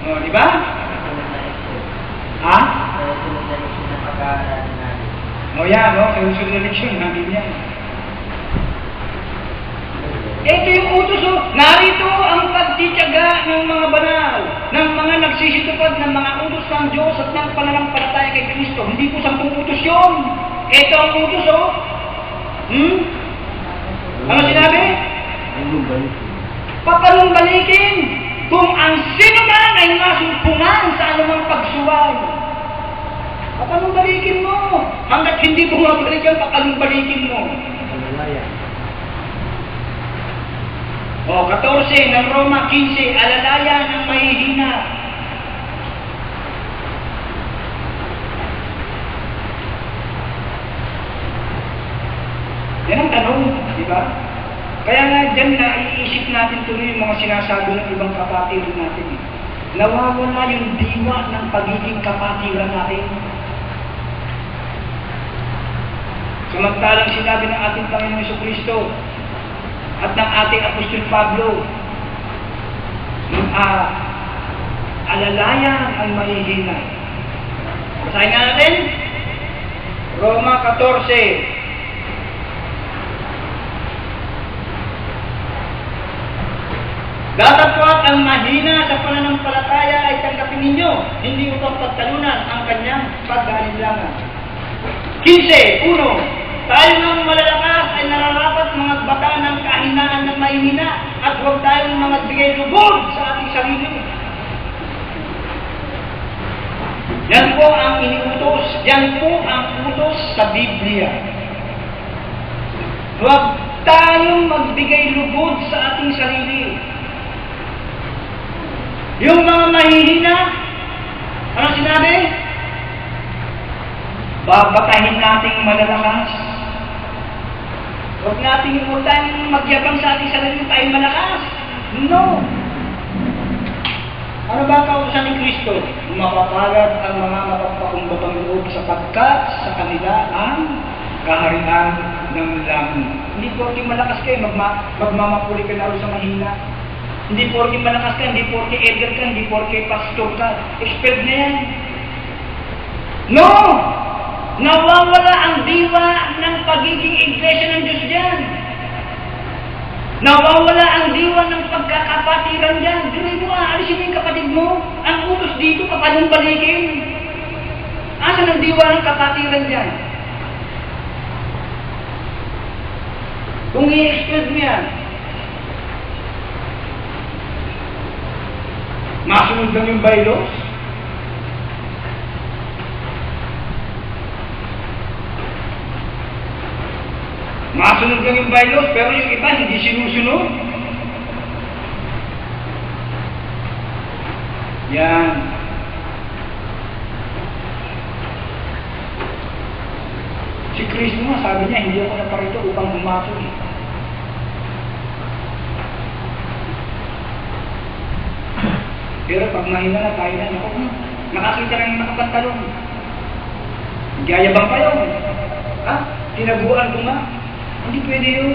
O, di ba? Ha? O yan, no? Sa usunod na leksyon, namin yan. Ito yung utos, narito ang pagtitiyaga ng mga banal, ng mga nagsisitupad ng mga utos ng Diyos at ng pananampalataya kay Kristo. Hindi po 10 utos yun. Ito ang utos, Ano sinabi? Papanumbalikin kung ang sino man ay nasumpungan sa anumang pagsuway. Papanumbalikin mo. Hanggat hindi bumabalik yan, papanumbalikin mo. 14 ng Roma 15, alalaya ng mahihina. Yan ang tanong, di ba? Kaya nga dyan naiisip natin tuloy yung mga sinasabi ng ibang kapatiran natin. Nawawala yung diwa ng pagiging kapatiran natin. Samantalang sinabi ng ating Panginoon Jesucristo at ng ating Apostol Pablo, alalayan ang mahihina. Basahin nga natin, Roma 14. Datapwat ang mahina sa pananampalataya ay tanggapin ninyo, hindi upang pagtalunan ang kanyang pag-aalinlangan. 15. Tayo ng malalakas ay nararapat magbata ng kahinaan ng mahihina at huwag tayong magbigay lubog sa ating sarili. Yan po ang iniutos, yan po ang utos sa Biblia. Huwag tayong magbigay lubog sa ating sarili. Yung mga mahihina, ano sinabi? Babatahin nating malalakas. Huwag nating magyabang sa ating sarili tayo malakas. No. Ano ba ang kautusan ni Kristo? Mapapalad ang mga mapagpakumbabang loob sapagkat sa kanila ang kaharian ng langit. Hindi porke malakas kayo, magmamapuli ka na sa mahina. Hindi porke malakas ka, hindi porke elder ka, hindi porke pastor ka. Expert na yan. No! Nawawala ang diwa ng pagiging iglesia ng Diyos dyan. Nawawala ang diwa ng pagkakapatiran dyan. Dili mo, aalisin mo yung kapatid mo. Ang utos dito, kapadang balikin. Asan ang diwa ng kapatiran dyan? Kung i-express mo yan, masunod lang yung bylaws. Masunod lang yung bylaws, pero yung iba hindi sinusunod. Yan. Si Kristo nga, sabi niya, hindi ako naparito upang humatol. Pero pag mahina na tayo na, nakakita lang yung nakapantalon. Nagyayabang kayo. Ha? Tinaguan ko nga. Hindi pwede yun.